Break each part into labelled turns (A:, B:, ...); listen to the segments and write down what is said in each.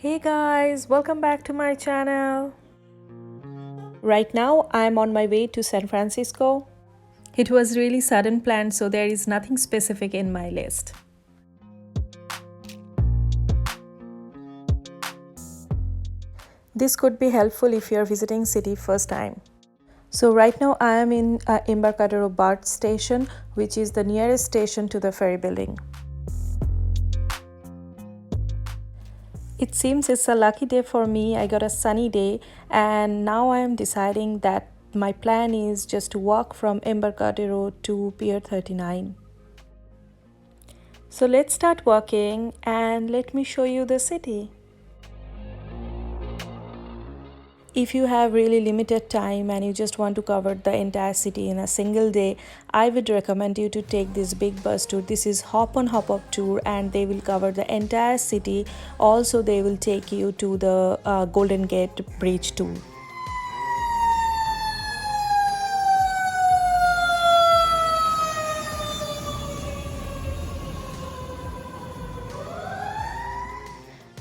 A: Hey guys, welcome back to my channel. Right now I'm on my way to San Francisco. It was really sudden planned, so there is nothing specific in my list. This could be helpful if you're visiting city first time. So right now I am in Embercadero BART station, which is the nearest station to the ferry building. It seems it's a lucky day for me. I got a sunny day, and now I am deciding that my plan is just to walk from Embercadero to Pier 39. So let's start walking and let me show you the city. If you have really limited time and you just want to cover the entire city in a single day, I would recommend you to take this big bus tour. This is hop on hop up tour and they will cover the entire city. Also, they will take you to the Golden Gate Bridge tour.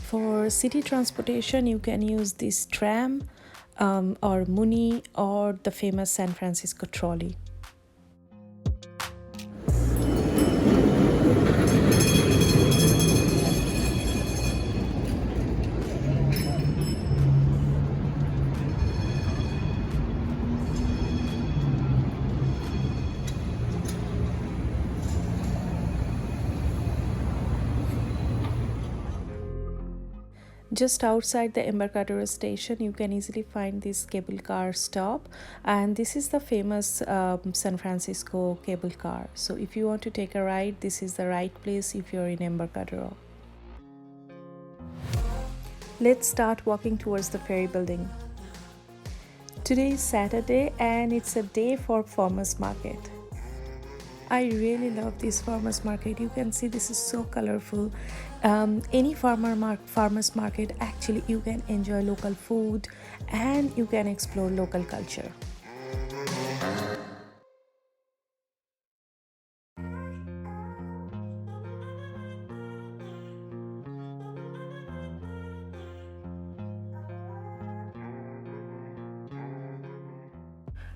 A: For city transportation, you can use this tram or Muni or the famous San Francisco trolley. Just outside the Embercadero station, you can easily find this cable car stop, and this is the famous San Francisco cable car. So if you want to take a ride, this is the right place if you're in Embercadero. Let's start walking towards the ferry building. Today is Saturday and it's a day for farmers market. I really love this farmers market. You can see this is so colorful. Any farmers market, actually you can enjoy local food and you can explore local culture.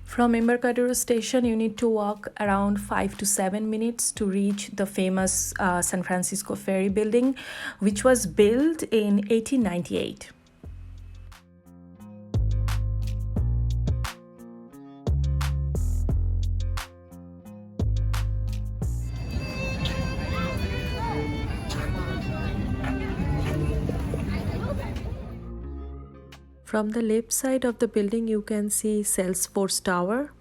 A: From Embercadero station, you need to walk around 5 to 7 minutes to reach the famous San Francisco Ferry building, which was built in 1898. From the left side of the building, you can see Salesforce Tower.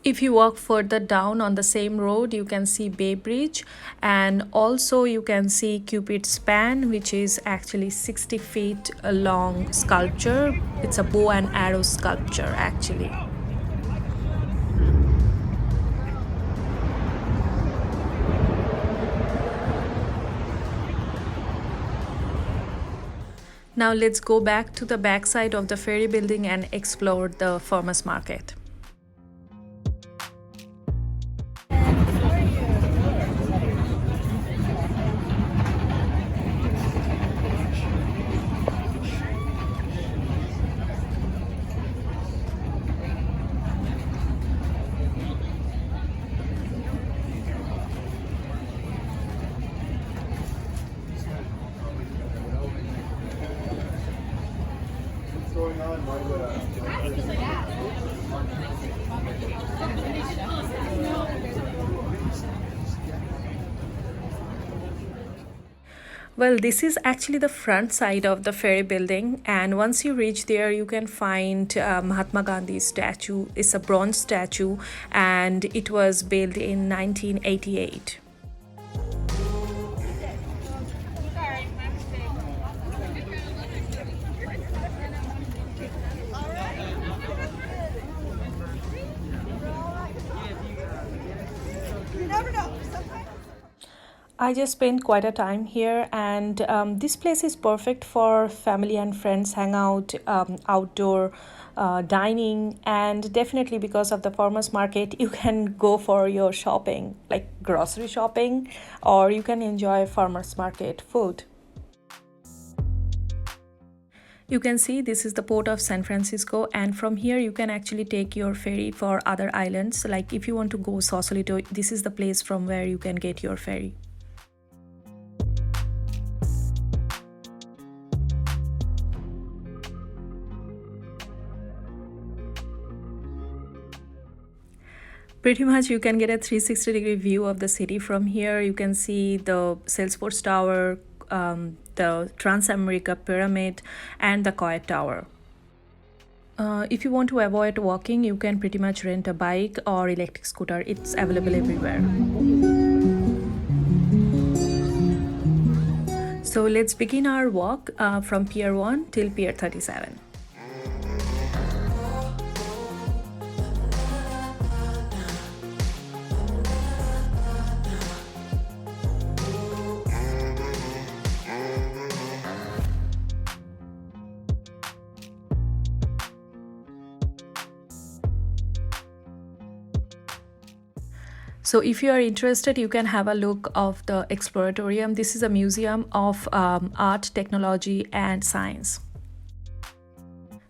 A: If you walk further down on the same road, you can see Bay Bridge, and also you can see Cupid's Span, which is actually 60 feet long sculpture. It's a bow and arrow sculpture actually. Now let's go back to the back side of the ferry building and explore the farmers market. Well, this is actually the front side of the ferry building, and once you reach there, you can find Mahatma Gandhi's statue. It's a bronze statue, and it was built in 1988. I just spent quite a time here, and this place is perfect for family and friends hangout, outdoor dining, and definitely because of the farmers market, you can go for your shopping, like grocery shopping, or you can enjoy farmers market food. You can see this is the port of San Francisco, and from here you can actually take your ferry for other islands. Like if you want to go Sausalito, this is the place from where you can get your ferry. Pretty much you can get a 360-degree view of the city from here. You can see the Salesforce Tower, the Trans-America Pyramid, and the Coit Tower. If you want to avoid walking, you can pretty much rent a bike or electric scooter. It's available everywhere. So let's begin our walk from Pier 1 till Pier 37. So if you are interested, you can have a look of the Exploratorium. This is a museum of art, technology, and science.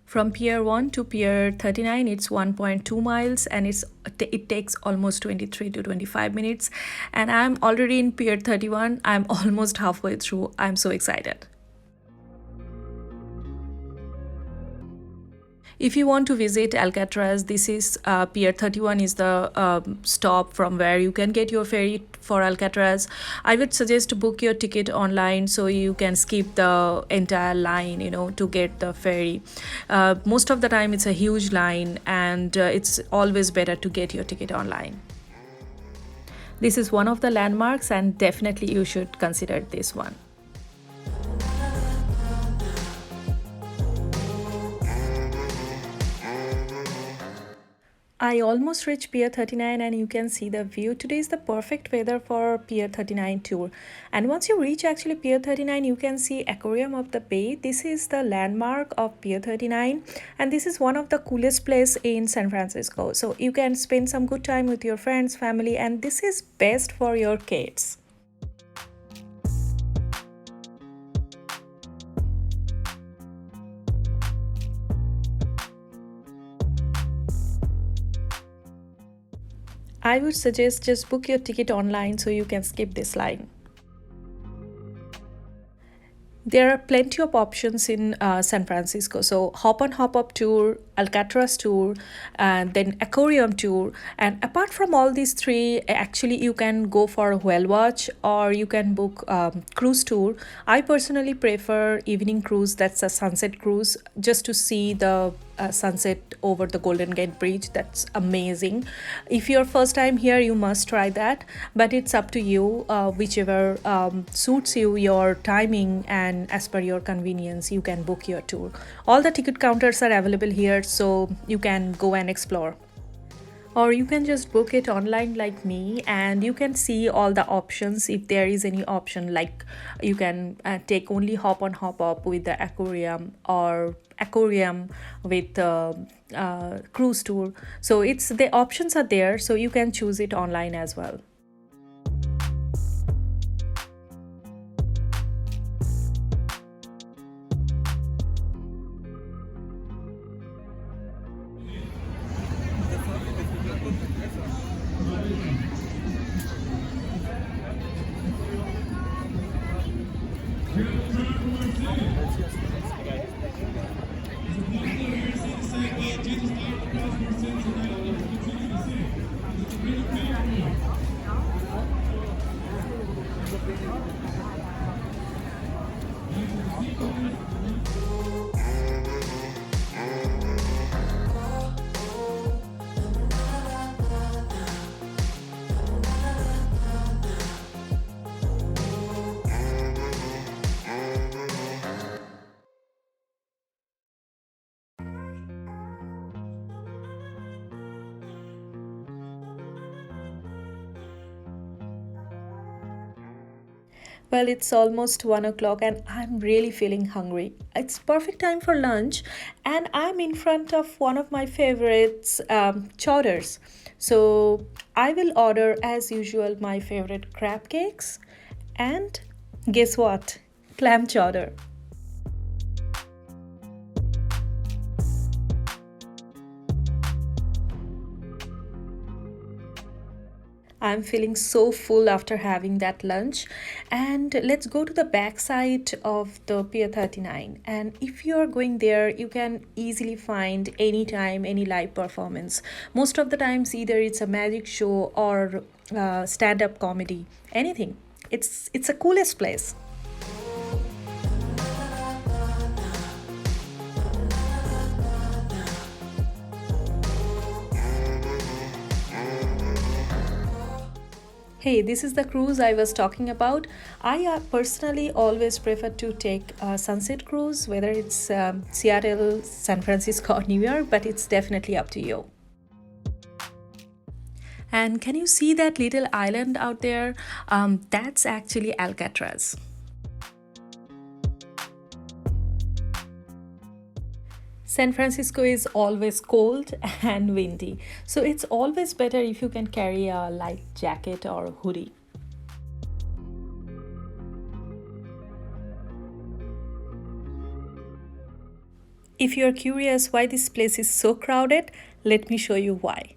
A: From Pier 1 to Pier 39, it's 1.2 miles, and it takes almost 23 to 25 minutes. And I'm already in Pier 31. I'm almost halfway through. I'm so excited. If you want to visit Alcatraz, this is Pier 31 is the stop from where you can get your ferry for Alcatraz. I would suggest to book your ticket online so you can skip the entire line, to get the ferry. Most of the time it's a huge line, and it's always better to get your ticket online. This is one of the landmarks, and definitely you should consider this one. I almost reached Pier 39, and you can see the view. Today is the perfect weather for Pier 39 tour. And once you reach actually Pier 39, you can see Aquarium of the Bay. This is the landmark of Pier 39, and this is one of the coolest place in San Francisco. So you can spend some good time with your friends, family, and this is best for your kids. I would suggest just book your ticket online so you can skip this line. There are plenty of options in San Francisco. So hop on hop up tour, Alcatraz tour, and then aquarium tour. And apart from all these three, actually you can go for a whale watch, or you can book cruise tour. I personally prefer evening cruise. That's a sunset cruise, just to see the sunset over the Golden Gate Bridge. That's amazing. If you're first time here, you must try that, but it's up to you. Whichever suits you, your timing, and as per your convenience, you can book your tour. All the ticket counters are available here, so you can go and explore. Or you can just book it online like me, and you can see all the options. If there is any option, like you can take only hop on hop up with the aquarium, or aquarium with cruise tour. So it's the options are there, so you can choose it online as well. Well, it's almost 1 o'clock and I'm really feeling hungry. It's perfect time for lunch, and I'm in front of one of my favorites, chowders. So I will order as usual my favorite crab cakes, and guess what? Clam chowder. I'm feeling so full after having that lunch. And let's go to the backside of the Pier 39. And if you're going there, you can easily find anytime any live performance. Most of the times, either it's a magic show or stand-up comedy, anything. It's a coolest place. Hey, this is the cruise I was talking about. I personally always prefer to take a sunset cruise, whether it's Seattle, San Francisco, or New York, but it's definitely up to you. And can you see that little island out there? That's actually Alcatraz. San Francisco is always cold and windy, so it's always better if you can carry a light jacket or hoodie. If you're curious why this place is so crowded, let me show you why.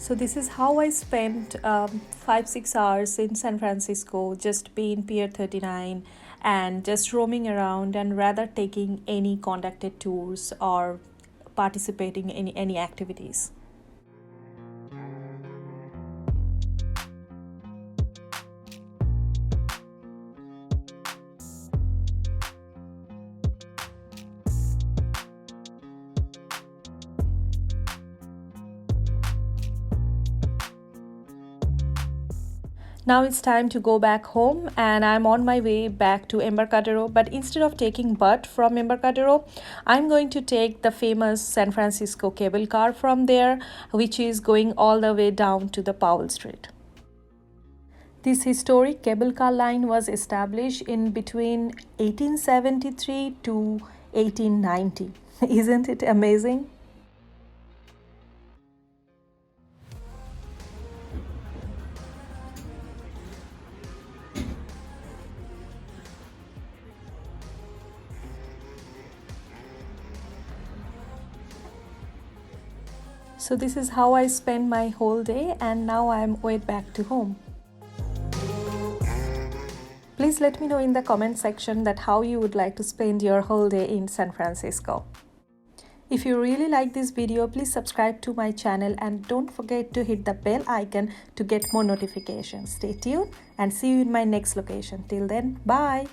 A: So this is how I spent 5-6 hours in San Francisco, just being Pier 39 and just roaming around, and rather taking any conducted tours or participating in any activities. Now it's time to go back home, and I'm on my way back to Embercadero. But instead of taking BART from Embercadero, I'm going to take the famous San Francisco cable car from there, which is going all the way down to the Powell Street. This historic cable car line was established in between 1873 to 1890. Isn't it amazing? So this is how I spend my whole day, and now I'm way back to home. Please let me know in the comment section that how you would like to spend your whole day in San Francisco. If you really like this video, please subscribe to my channel and don't forget to hit the bell icon to get more notifications. Stay tuned and see you in my next location. Till then, bye.